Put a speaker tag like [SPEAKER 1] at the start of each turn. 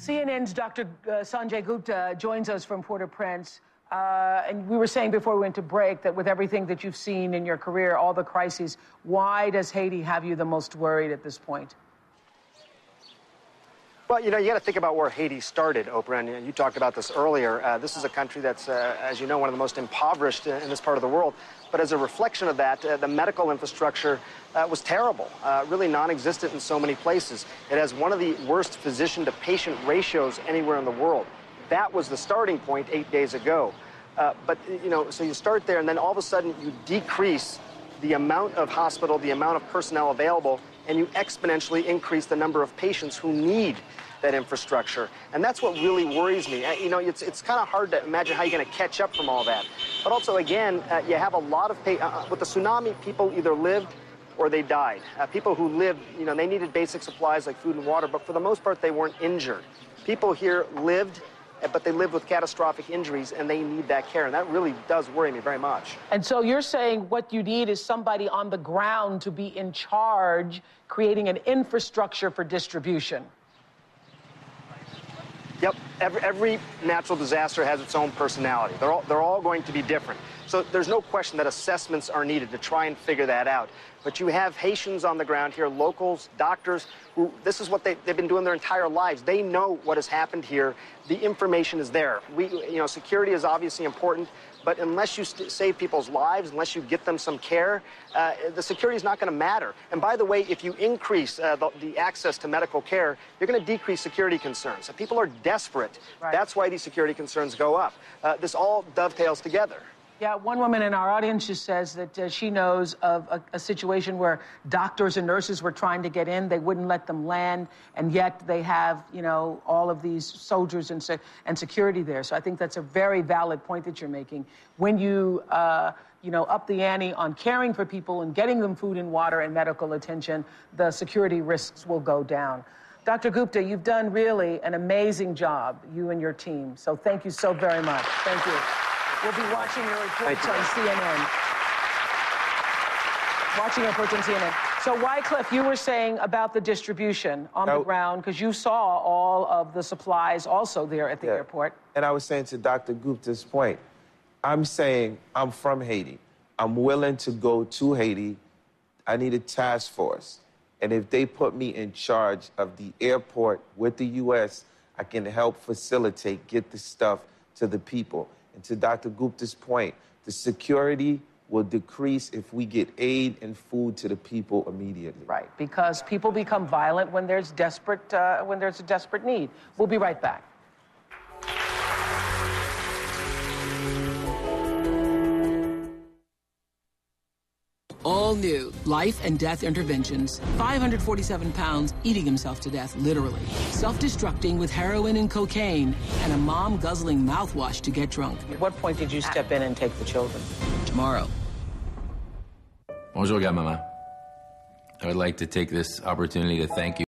[SPEAKER 1] CNN's Dr. Sanjay Gupta joins us from Port-au-Prince. And we were saying before we went to break that with everything that you've seen in your career, all the crises, why does Haiti have you the most worried at this point?
[SPEAKER 2] Well, you got to think about where Haiti started, Oprah, and you talked about this earlier. This is a country that's, as you know, one of the most impoverished in this part of the world. But as a reflection of that, the medical infrastructure was terrible, really non-existent in so many places. It has one of the worst physician-to-patient ratios anywhere in the world. That was the starting point 8 days ago. So you start there, and then all of a sudden you decrease the amount of hospital, the amount of personnel available, and you exponentially increase the number of patients who need that infrastructure. And that's what really worries me. It's kind of hard to imagine how you're going to catch up from all that. But also, again, you have a lot of with the tsunami, people either lived or they died. People who lived, they needed basic supplies like food and water, but for the most part, they weren't injured. People here lived, but they lived with catastrophic injuries, and they need that care, and that really does worry me very much.
[SPEAKER 1] And so you're saying what you need is somebody on the ground to be in charge, creating an infrastructure for distribution.
[SPEAKER 2] Yep, every natural disaster has its own personality. They're all going to be different. So there's no question that assessments are needed to try and figure that out. But you have Haitians on the ground here, locals, doctors, who this is what they've been doing their entire lives. They know what has happened here. The information is there. Security is obviously important, but unless you save people's lives, unless you get them some care, the security is not going to matter. And by the way, if you increase the access to medical care, you're going to decrease security concerns. So people are desperate. Right. That's why these security concerns go up. This all dovetails together.
[SPEAKER 1] Yeah, one woman in our audience just says that she knows of a situation where doctors and nurses were trying to get in. They wouldn't let them land, and yet they have, all of these soldiers and security there. So I think that's a very valid point that you're making. When you, up the ante on caring for people and getting them food and water and medical attention, the security risks will go down. Dr. Gupta, you've done really an amazing job, you and your team. So thank you so very much. Thank you. We'll be watching your reports on CNN. Watching your reports on CNN. So, Wyclef, you were saying about the distribution on the ground, because you saw all of the supplies also there at the airport.
[SPEAKER 3] And I was saying to Dr. Gupta's point, I'm saying I'm from Haiti. I'm willing to go to Haiti. I need a task force. And if they put me in charge of the airport with the U.S., I can help facilitate, get the stuff to the people. And to Dr. Gupta's point, the security will decrease if we get aid and food to the people immediately.
[SPEAKER 1] Right, because people become violent when there's a desperate need. We'll be right back. All new life and death interventions. 547 pounds, eating himself to death, literally. Self-destructing with heroin and cocaine, and a mom guzzling mouthwash to get drunk. At what point did you step in and take the children? Tomorrow.
[SPEAKER 4] Bonjour, Maman. I would like to take this opportunity to thank you.